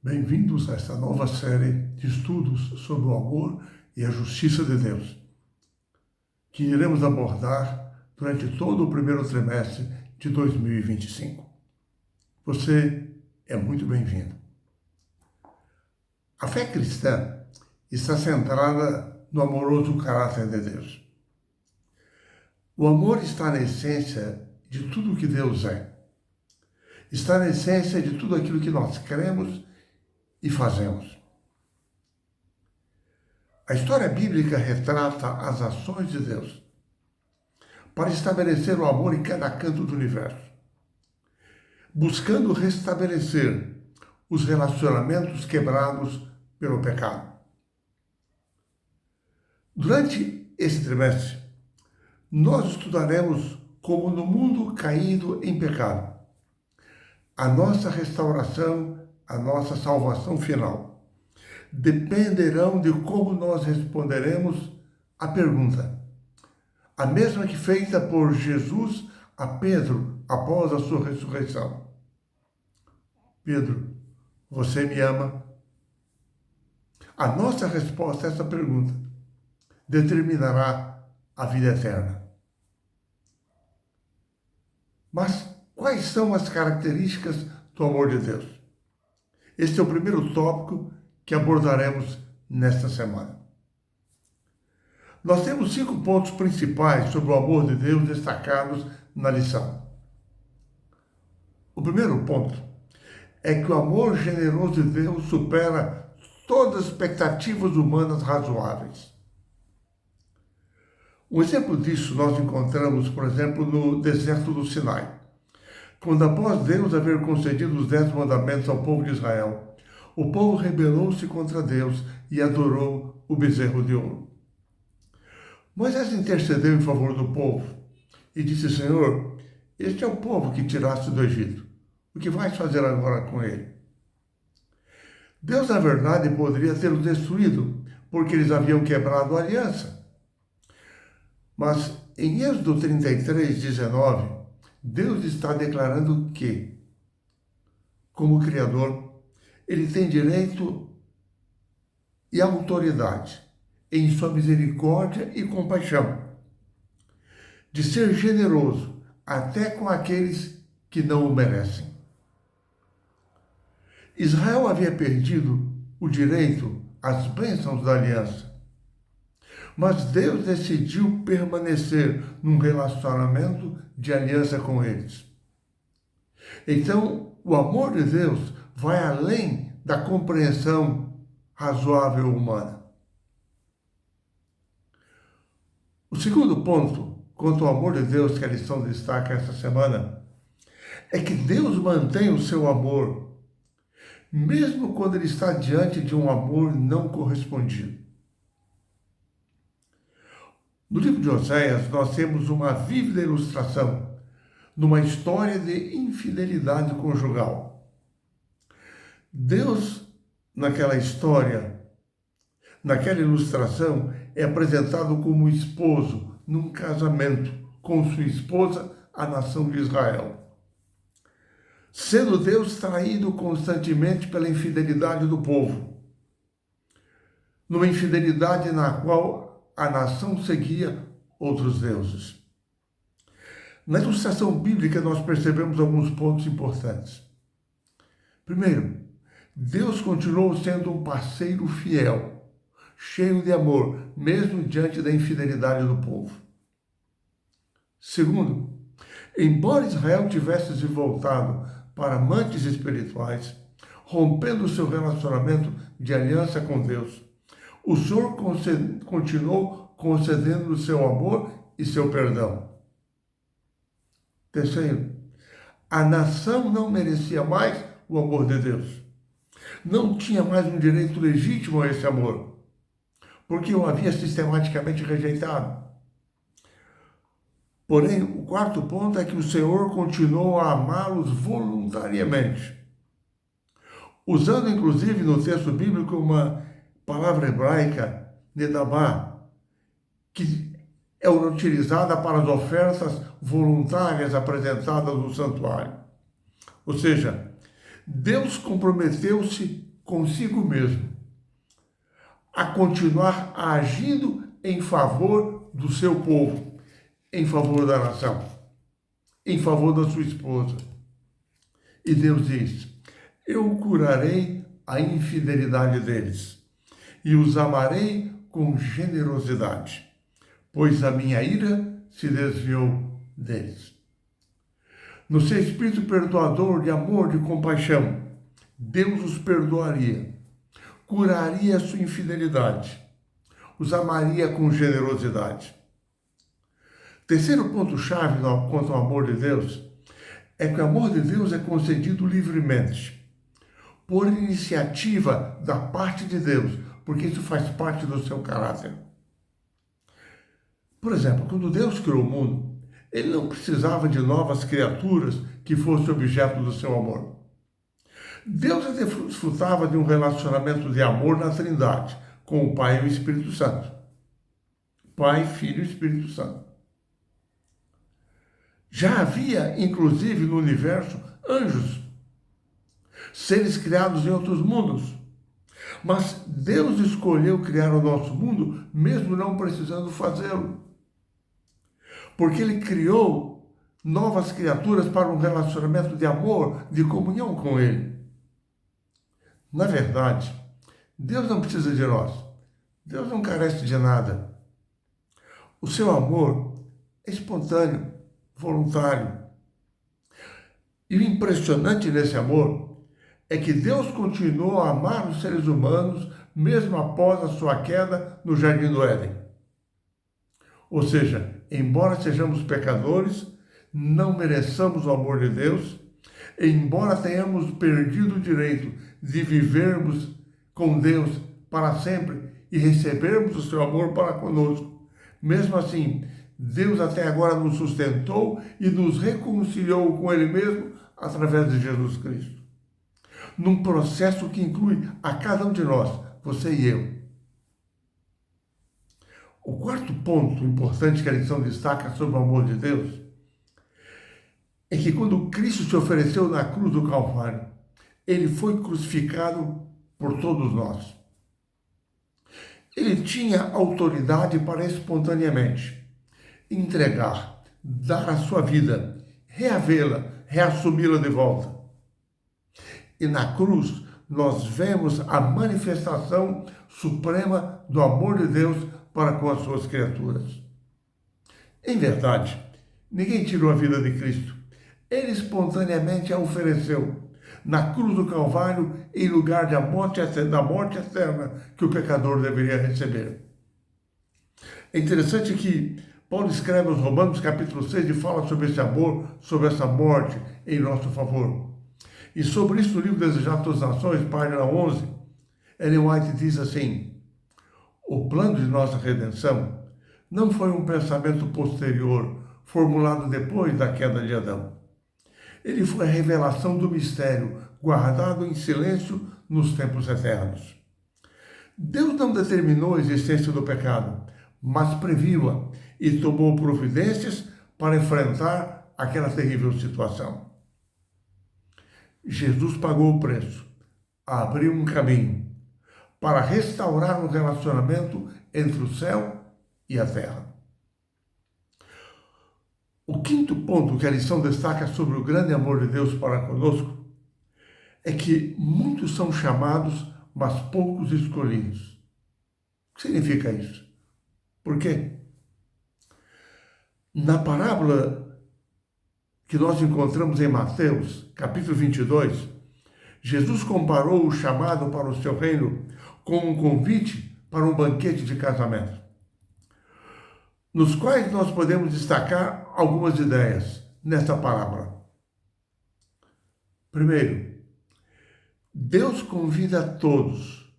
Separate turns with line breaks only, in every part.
Bem-vindos a esta nova série de estudos sobre o amor e a justiça de Deus, que iremos abordar durante todo o primeiro trimestre de 2025. Você é muito bem-vindo. A fé cristã está centrada no amoroso caráter de Deus. O amor está na essência de tudo o que Deus é. Está na essência de tudo aquilo que nós cremos e fazemos. A história bíblica retrata as ações de Deus para estabelecer o amor em cada canto do universo, buscando restabelecer os relacionamentos quebrados pelo pecado. Durante esse trimestre, nós estudaremos como no mundo caído em pecado, a nossa restauração, a nossa salvação final dependerão de como nós responderemos à pergunta, a mesma que feita por Jesus a Pedro após a sua ressurreição. Pedro, você me ama? A nossa resposta a essa pergunta determinará a vida eterna. Mas quais são as características do amor de Deus? Este é o primeiro tópico que abordaremos nesta semana. Nós temos 5 pontos principais sobre o amor de Deus destacados na lição. O primeiro ponto é que o amor generoso de Deus supera todas as expectativas humanas razoáveis. Um exemplo disso nós encontramos, por exemplo, no deserto do Sinai, quando após Deus haver concedido os 10 mandamentos ao povo de Israel, o povo rebelou-se contra Deus e adorou o bezerro de ouro. Moisés intercedeu em favor do povo e disse: Senhor, este é o povo que tiraste do Egito. O que vais fazer agora com ele? Deus, na verdade, poderia tê-los destruído, porque eles haviam quebrado a aliança. Mas em Êxodo 33, 19, Deus está declarando que, como Criador, Ele tem direito e autoridade, em sua misericórdia e compaixão, de ser generoso até com aqueles que não o merecem. Israel havia perdido o direito às bênçãos da aliança, mas Deus decidiu permanecer num relacionamento de aliança com eles. Então, o amor de Deus vai além da compreensão razoável humana. O segundo ponto, quanto ao amor de Deus que a lição destaca esta semana, é que Deus mantém o seu amor, mesmo quando ele está diante de um amor não correspondido. No livro de Oséias, nós temos uma vívida ilustração numa história de infidelidade conjugal. Deus, naquela história, naquela ilustração, é apresentado como esposo num casamento com sua esposa, a nação de Israel. Sendo Deus traído constantemente pela infidelidade do povo, numa infidelidade na qual a nação seguia outros deuses. Na ilustração bíblica, nós percebemos alguns pontos importantes. Primeiro, Deus continuou sendo um parceiro fiel, cheio de amor, mesmo diante da infidelidade do povo. Segundo, embora Israel tivesse se voltado para amantes espirituais, rompendo seu relacionamento de aliança com Deus, o Senhor continuou concedendo o seu amor e seu perdão. Terceiro, a nação não merecia mais o amor de Deus. Não tinha mais um direito legítimo a esse amor, porque o havia sistematicamente rejeitado. Porém, o quarto ponto é que o Senhor continuou a amá-los voluntariamente, usando inclusive no texto bíblico uma palavra hebraica, nedabá, que é utilizada para as ofertas voluntárias apresentadas no santuário. Ou seja, Deus comprometeu-se consigo mesmo, a continuar agindo em favor do seu povo, em favor da nação, em favor da sua esposa. E Deus diz: eu curarei a infidelidade deles e os amarei com generosidade, pois a minha ira se desviou deles. No seu espírito perdoador, de amor, de compaixão, Deus os perdoaria, curaria a sua infidelidade, os amaria com generosidade. Terceiro ponto-chave quanto ao amor de Deus é que o amor de Deus é concedido livremente, por iniciativa da parte de Deus, porque isso faz parte do seu caráter. Por exemplo, quando Deus criou o mundo, ele não precisava de novas criaturas que fossem objeto do seu amor. Deus desfrutava de um relacionamento de amor na Trindade, com o Pai e o Espírito Santo. Pai, Filho e Espírito Santo. Já havia, inclusive, no universo, anjos, seres criados em outros mundos. Mas Deus escolheu criar o nosso mundo, mesmo não precisando fazê-lo. Porque Ele criou novas criaturas para um relacionamento de amor, de comunhão com Ele. Na verdade, Deus não precisa de nós. Deus não carece de nada. O seu amor é espontâneo, voluntário. E o impressionante nesse amor é que Deus continuou a amar os seres humanos mesmo após a sua queda no Jardim do Éden. Ou seja, embora sejamos pecadores, não mereçamos o amor de Deus, embora tenhamos perdido o direito de vivermos com Deus para sempre e recebermos o seu amor para conosco, mesmo assim, Deus até agora nos sustentou e nos reconciliou com Ele mesmo através de Jesus Cristo. Num processo que inclui a cada um de nós, você e eu. O quarto ponto importante que a lição destaca sobre o amor de Deus é que quando Cristo se ofereceu na cruz do Calvário, Ele foi crucificado por todos nós. Ele tinha autoridade para espontaneamente entregar, dar a sua vida, reavê-la, reassumi-la de volta. E na cruz nós vemos a manifestação suprema do amor de Deus para com as suas criaturas. Em verdade, ninguém tirou a vida de Cristo. Ele espontaneamente a ofereceu na cruz do Calvário em lugar da morte eterna que o pecador deveria receber. É interessante que Paulo escreve aos Romanos, capítulo 6, e fala sobre esse amor, sobre essa morte em nosso favor. E sobre isso, no livro Desejar Todas as Nações, página 11, Ellen White diz assim: o plano de nossa redenção não foi um pensamento posterior, formulado depois da queda de Adão. Ele foi a revelação do mistério, guardado em silêncio nos tempos eternos. Deus não determinou a existência do pecado, mas previu-a e tomou providências para enfrentar aquela terrível situação. Jesus pagou o preço, abriu um caminho para restaurar um relacionamento entre o céu e a terra. O quinto ponto que a lição destaca sobre o grande amor de Deus para conosco é que muitos são chamados, mas poucos escolhidos. O que significa isso? Por quê? Na parábola que nós encontramos em Mateus, capítulo 22, Jesus comparou o chamado para o seu reino com um convite para um banquete de casamento, nos quais nós podemos destacar algumas ideias nesta parábola. Primeiro, Deus convida a todos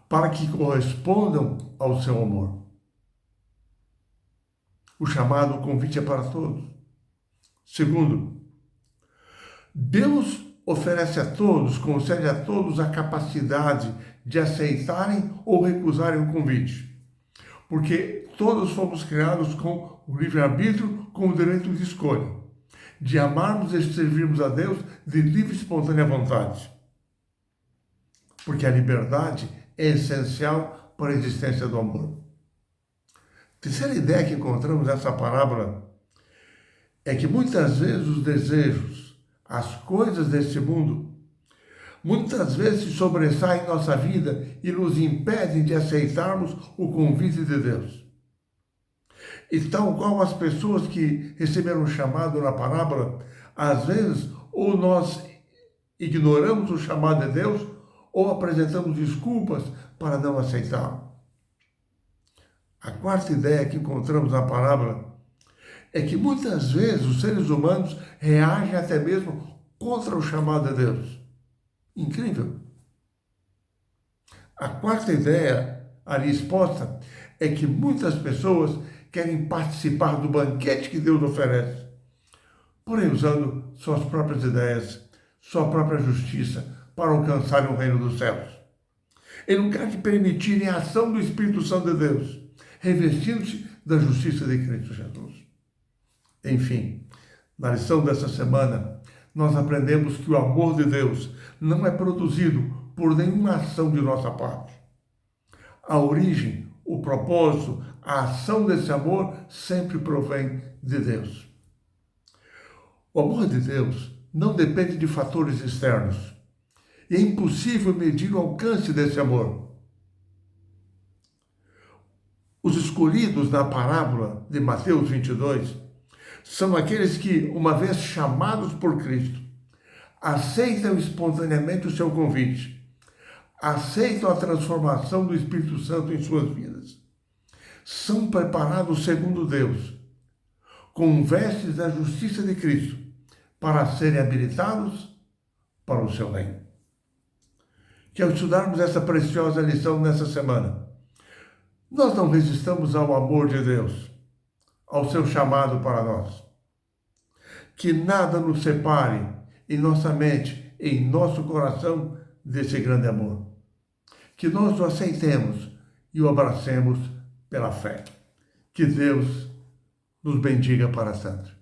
para que correspondam ao seu amor. O chamado, o convite é para todos. Segundo, Deus oferece a todos, concede a todos a capacidade de aceitarem ou recusarem o convite. Porque todos fomos criados com o livre-arbítrio, com o direito de escolha, de amarmos e servirmos a Deus de livre e espontânea vontade. porque a liberdade é essencial para a existência do amor. Terceira ideia que encontramos nessa parábola é que muitas vezes os desejos, as coisas deste mundo, muitas vezes se sobressaem em nossa vida e nos impedem de aceitarmos o convite de Deus. E tal qual as pessoas que receberam o chamado na parábola, às vezes ou nós ignoramos o chamado de Deus ou apresentamos desculpas para não aceitá-lo. A quarta ideia que encontramos na parábola é que muitas vezes os seres humanos reagem até mesmo contra o chamado de Deus. Incrível. A quarta ideia ali exposta é que muitas pessoas querem participar do banquete que Deus oferece, porém usando suas próprias ideias, sua própria justiça para alcançarem o reino dos céus. Ele não quer que permitirem a ação do Espírito Santo de Deus, revestindo-se da justiça de Cristo Jesus. Enfim, na lição dessa semana, nós aprendemos que o amor de Deus não é produzido por nenhuma ação de nossa parte. A origem, o propósito, a ação desse amor sempre provém de Deus. O amor de Deus não depende de fatores externos. E é impossível medir o alcance desse amor. Os escolhidos na parábola de Mateus 22 são aqueles que, uma vez chamados por Cristo, aceitam espontaneamente o seu convite, aceitam a transformação do Espírito Santo em suas vidas. São preparados segundo Deus, com vestes da justiça de Cristo, para serem habilitados para o seu reino. Que ao estudarmos essa preciosa lição nessa semana, nós não resistamos ao amor de Deus, ao seu chamado para nós. Que nada nos separe em nossa mente, em nosso coração, desse grande amor. Que nós o aceitemos e o abracemos pela fé. Que Deus nos bendiga para sempre.